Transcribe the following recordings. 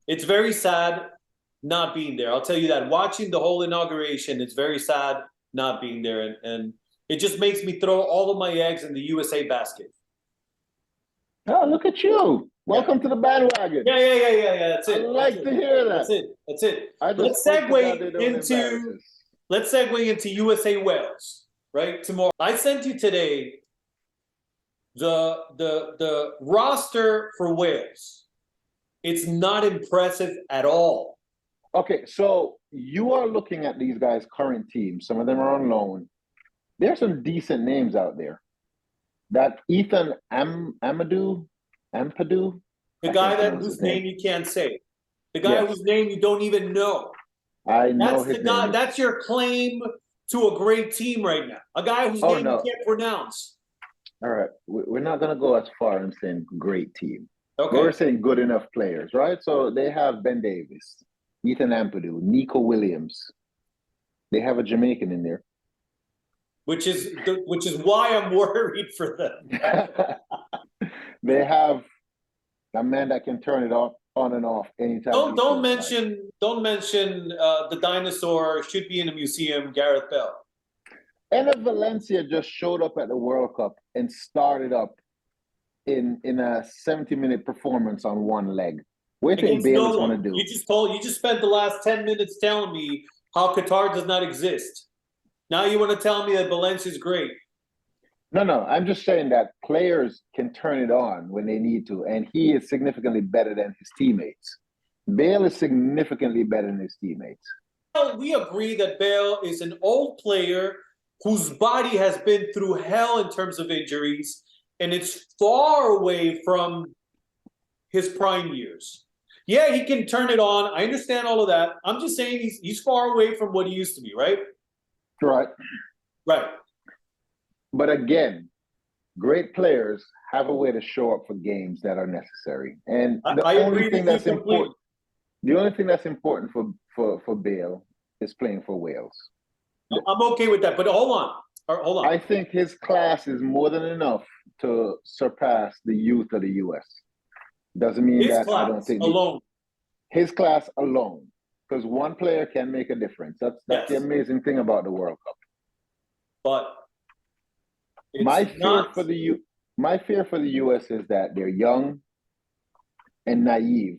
It's very sad not being there. I'll tell you that. Watching the whole inauguration, it's very sad not being there, and it just makes me throw all of my eggs in the USA basket. Oh, look at you. Welcome to the bandwagon. Yeah. That's I it. like to hear that. That's it. I just hope to God they don't embarrass us. Let's segue into USA Wales, right? Tomorrow. I sent you today the roster for Wales. It's not impressive at all. Okay, so you are looking at these guys' current teams. Some of them are on loan. There's some decent names out there. That Ethan Ampadu, the guy whose name you can't say, the guy whose name you don't even know. I know his name. That's your claim to a great team right now. A guy whose name you can't pronounce. All right, we're not going to go as far as saying great team. Okay. We're saying good enough players, right? So they have Ben Davis, Ethan Ampadu, Nico Williams. They have a Jamaican in there. Which is why I'm worried for them. They have a man that can turn it on and off anytime. Don't mention the dinosaur should be in a museum, Gareth Bell. Enner Valencia just showed up at the World Cup and started up in a 70-minute performance on one leg. What do you think Bale is going to do? You just spent the last 10 minutes telling me how Qatar does not exist. Now you want to tell me that Valencia's great. No. I'm just saying that players can turn it on when they need to, and he is significantly better than his teammates. Bale is significantly better than his teammates. Well, we agree that Bale is an old player whose body has been through hell in terms of injuries, and it's far away from his prime years. Yeah, he can turn it on. I understand all of that. I'm just saying he's far away from what he used to be, right? Right. But again, great players have a way to show up for games that are necessary. And the only thing that's important for Bale is playing for Wales. I'm okay with that, but hold on. I think his class is more than enough to surpass the youth of the US. Doesn't mean that I don't think his class alone. Because one player can make a difference. That's the amazing thing about the World Cup. But my fear for the US is that they're young and naive,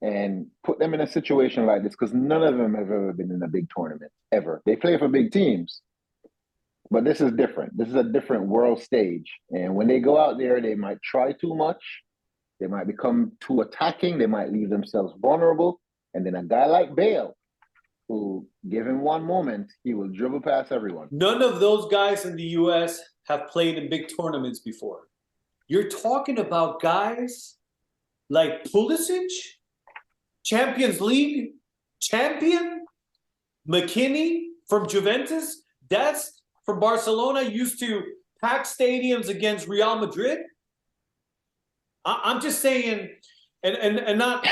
and put them in a situation like this, because none of them have ever been in a big tournament ever. They play for big teams, but this is different. This is a different world stage, and when they go out there, they might try too much. They might become too attacking. They might leave themselves vulnerable. And then a guy like Bale, who, given one moment, he will dribble past everyone. None of those guys in the U.S. have played in big tournaments before. You're talking about guys like Pulisic, Champions League champion, McKennie from Juventus, Dest from Barcelona, used to pack stadiums against Real Madrid. I'm just saying... And not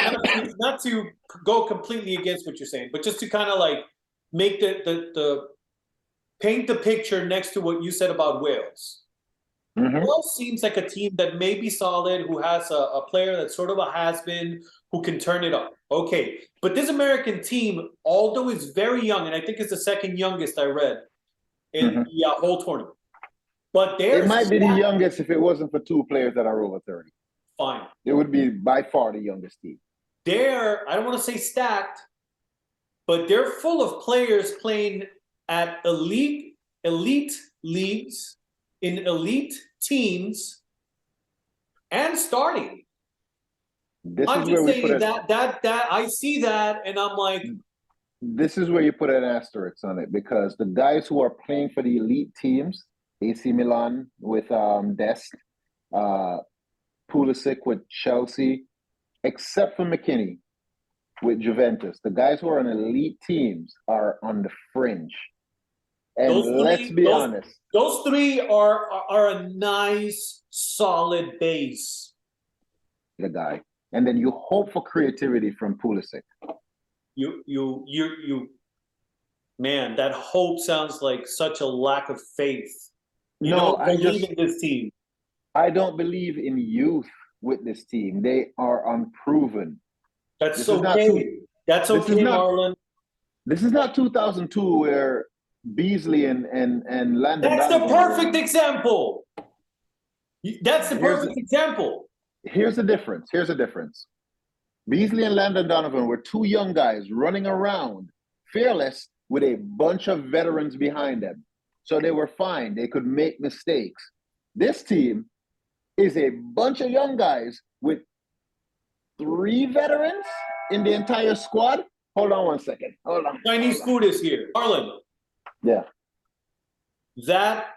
to go completely against what you're saying, but just to kind of like make the paint the picture next to what you said about Wales. Mm-hmm. Wales seems like a team that may be solid, who has a player that's sort of a has-been, who can turn it up. Okay, but this American team, although it's very young, and I think it's the second youngest I read in the whole tournament. But it might be the youngest if it wasn't for two players that are over 30. Fine. It would be by far the youngest team. I don't want to say stacked, but they're full of players playing at elite leagues, in elite teams, and starting. I'm just saying that I see that, and I'm like... This is where you put an asterisk on it, because the guys who are playing for the elite teams, AC Milan with Dest, Pulisic with Chelsea, except for McKennie with Juventus. The guys who are on elite teams are on the fringe. And let's be honest. Those three are a nice, solid base. The guy. And then you hope for creativity from Pulisic. Man, that hope sounds like such a lack of faith. You don't believe in this team. I don't believe in youth with this team. They are unproven. That's This is not okay. That's this is okay, not- Marlon. This is not 2002 where Beasley and Landon That's the Donovan were perfect on. example. That's the Here's perfect example. Here's the difference. Here's the difference. Beasley and Landon Donovan were two young guys running around, fearless, with a bunch of veterans behind them. So they were fine. They could make mistakes. This team is a bunch of young guys with 3 veterans in the entire squad. Hold on one second. Hold on. Chinese food is here. Marlon, Yeah. that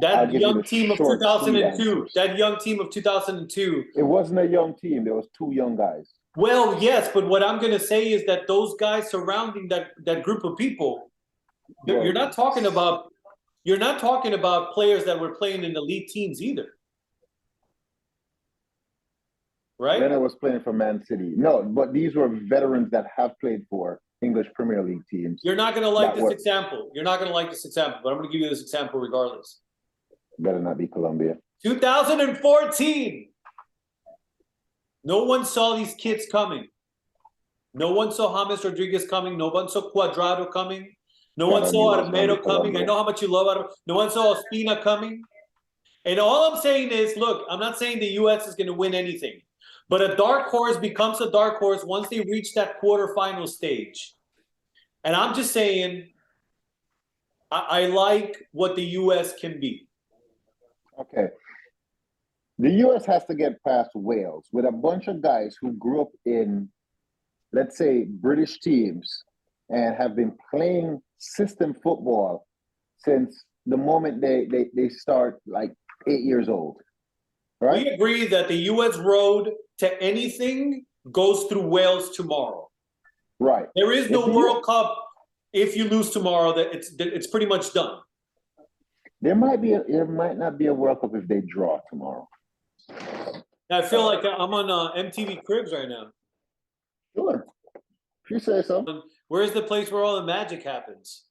I'll give you young the team of short, sweet 2002, answers. that young team of 2002. It wasn't a young team. There was 2 young guys. Well, yes, but what I'm going to say is that those guys surrounding that group of people, Well, you're not talking about players that were playing in elite teams either. Right? Leonard was playing for Man City. No, but these were veterans that have played for English Premier League teams. You're not going to like That this worked. example. You're not going to like this example, but I'm going to give you this example regardless. Better not be Colombia. 2014. No one saw these kids coming. No one saw James Rodriguez coming. No one saw Cuadrado coming. No one saw Armero coming. I know how much you love Armero. No one saw Ospina coming. And all I'm saying is, look, I'm not saying the U.S. is going to win anything. But a dark horse becomes a dark horse once they reach that quarterfinal stage. And I'm just saying, I like what the U.S. can be. Okay. The U.S. has to get past Wales with a bunch of guys who grew up in, let's say, British teams and have been playing system football since the moment they start, like 8 years old. Right? We agree that the U.S. road to anything goes through Wales tomorrow. Right. There is no World Cup if you lose tomorrow. That it's pretty much done. There might not be a World Cup if they draw tomorrow. I feel like I'm on MTV Cribs right now. Sure. If you say so. Where's the place where all the magic happens?